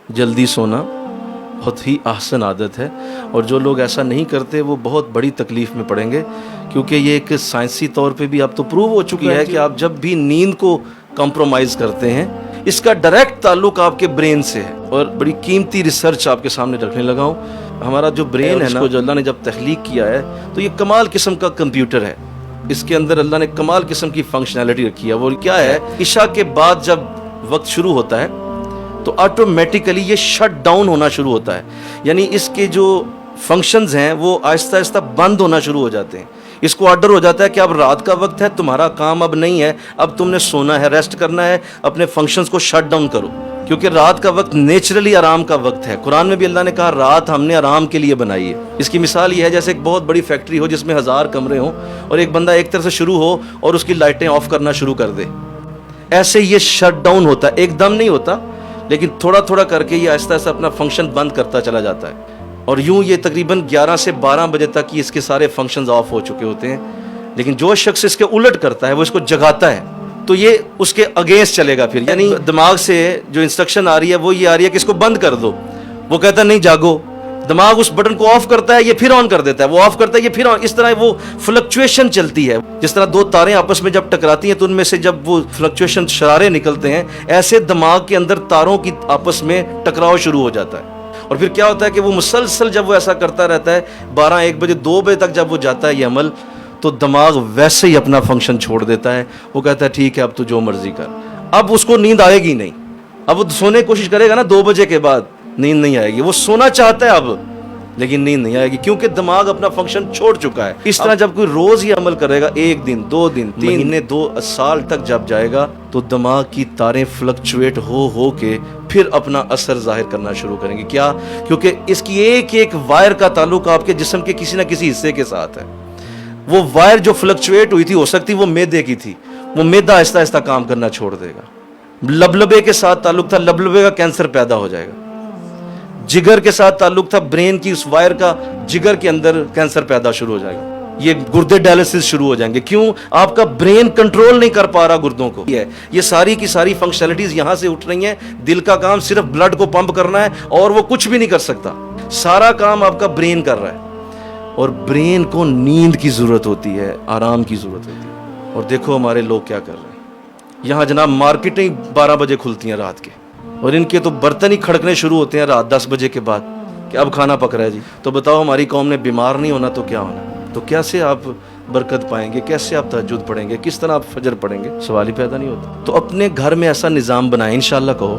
جلدی سونا بہت ہی احسن عادت ہے، اور جو لوگ ایسا نہیں کرتے وہ بہت بڑی تکلیف میں پڑیں گے، کیونکہ یہ ایک سائنسی طور پہ بھی اب تو پروو ہو چکی ہے کہ آپ جب بھی نیند کو کمپرومائز کرتے ہیں اس کا ڈائریکٹ تعلق آپ کے برین سے ہے۔ اور بڑی قیمتی ریسرچ آپ کے سامنے رکھنے لگا ہوں، ہمارا جو برین ہے نا، جو اللہ نے جب تخلیق کیا ہے تو یہ کمال قسم کا کمپیوٹر ہے، اس کے اندر اللہ نے کمال قسم کی فنکشنالٹی رکھی ہے۔ وہ کیا ہے، عشاء کے بعد جب وقت شروع ہوتا ہے تو آٹومیٹیکلی یہ شٹ ڈاؤن ہونا شروع ہوتا ہے، یعنی اس کے جو فنکشنز ہیں وہ آہستہ آہستہ بند ہونا شروع ہو جاتے ہیں۔ اس کو آرڈر ہو جاتا ہے کہ اب رات کا وقت ہے، تمہارا کام اب نہیں ہے، اب تم نے سونا ہے، ریسٹ کرنا ہے، اپنے فنکشنز کو شٹ ڈاؤن کرو، کیونکہ رات کا وقت نیچرلی آرام کا وقت ہے۔ قرآن میں بھی اللہ نے کہا رات ہم نے آرام کے لیے بنائی ہے۔ اس کی مثال یہ ہے جیسے ایک بہت بڑی فیکٹری ہو جس میں 1000 کمرے ہوں، اور ایک بندہ ایک طرف سے شروع ہو اور اس کی لائٹیں آف کرنا شروع کر دے، ایسے یہ شٹ ڈاؤن ہوتا ہے، ایک دم نہیں ہوتا لیکن تھوڑا تھوڑا کر کے یہ آہستہ آہستہ اپنا فنکشن بند کرتا چلا جاتا ہے، اور یوں یہ تقریباً 11 سے 12 بجے تک یہ اس کے سارے فنکشنز آف ہو چکے ہوتے ہیں۔ لیکن جو شخص اس کے الٹ کرتا ہے، وہ اس کو جگاتا ہے، تو یہ اس کے اگینسٹ چلے گا، پھر یعنی دماغ سے جو انسٹرکشن آ رہی ہے وہ یہ آ رہی ہے کہ اس کو بند کر دو، وہ کہتا ہے نہیں جاگو، دماغ اس بٹن کو آف کرتا ہے، یہ پھر آن کر دیتا ہے، وہ آف کرتا ہے، یہ پھر آن، اس طرح وہ فلکچویشن چلتی ہے۔ جس طرح دو تاریں آپس میں جب ٹکراتی ہیں تو ان میں سے جب وہ فلکچویشن شرارے نکلتے ہیں، ایسے دماغ کے اندر تاروں کی آپس میں ٹکراؤ شروع ہو جاتا ہے، اور پھر کیا ہوتا ہے کہ وہ مسلسل جب وہ ایسا کرتا رہتا ہے 12 1 بجے 2 بجے تک جب وہ جاتا ہے یہ عمل، تو دماغ ویسے ہی اپنا فنکشن چھوڑ دیتا ہے، وہ کہتا ہے ٹھیک ہے اب تو جو مرضی کر، اب اس کو نیند آئے گی نہیں، اب وہ سونے کی کوشش کرے گا نا 2 بجے کے بعد، نیند نہیں آئے گی، وہ سونا چاہتا ہے اب لیکن نیند نہیں آئے گی کیونکہ دماغ اپنا فنکشن چھوڑ چکا ہے۔ اس طرح جب کوئی روز ہی عمل کرے گا، 1 دن 2 دن 3 مہینے 2 سال تک جب جائے گا، تو دماغ کی تاریں فلکچویٹ ہو کے پھر اپنا اثر ظاہر کرنا شروع کریں گے۔ کیا؟ کیونکہ اس کی ایک ایک وائر کا تعلق آپ کے جسم کے کسی نہ کسی حصے کے ساتھ ہے۔ وہ وائر جو فلکچویٹ ہوئی تھی، ہو سکتی وہ میدے کی تھی، وہ میدا آہستہ آہستہ کام کرنا چھوڑ دے گا۔ لبلبے کے ساتھ تعلق تھا، لبلبے کا کینسر پیدا ہو جائے گا۔ جگر کے ساتھ تعلق تھا، برین کی اس وائر کا جگر کے اندر کینسر پیدا شروع ہو جائے گا۔ یہ گردے ڈائلسس شروع ہو جائیں گے، کیوں؟ آپ کا برین کنٹرول نہیں کر پا رہا گردوں کو۔ یہ ساری کی ساری فنکشنلٹیز یہاں سے اٹھ رہی ہیں۔ دل کا کام صرف بلڈ کو پمپ کرنا ہے اور وہ کچھ بھی نہیں کر سکتا، سارا کام آپ کا برین کر رہا ہے، اور برین کو نیند کی ضرورت ہوتی ہے، آرام کی ضرورت ہوتی ہے۔ اور دیکھو ہمارے لوگ کیا کر رہے ہیں، یہاں جناب مارکیٹیں 12 بجے کھلتی ہیں رات کے، اور ان کے تو برتن ہی کھڑکنے شروع ہوتے ہیں رات 10 بجے کے بعد کہ اب کھانا پک رہا ہے جی۔ تو بتاؤ ہماری قوم نے بیمار نہیں ہونا تو کیا ہونا؟ تو کیسے آپ برکت پائیں گے؟ کیسے آپ تہجد پڑھیں گے؟ کس طرح آپ فجر پڑھیں گے؟ سوال ہی پیدا نہیں ہوتا۔ تو اپنے گھر میں ایسا نظام بنائیں، انشاءاللہ کہو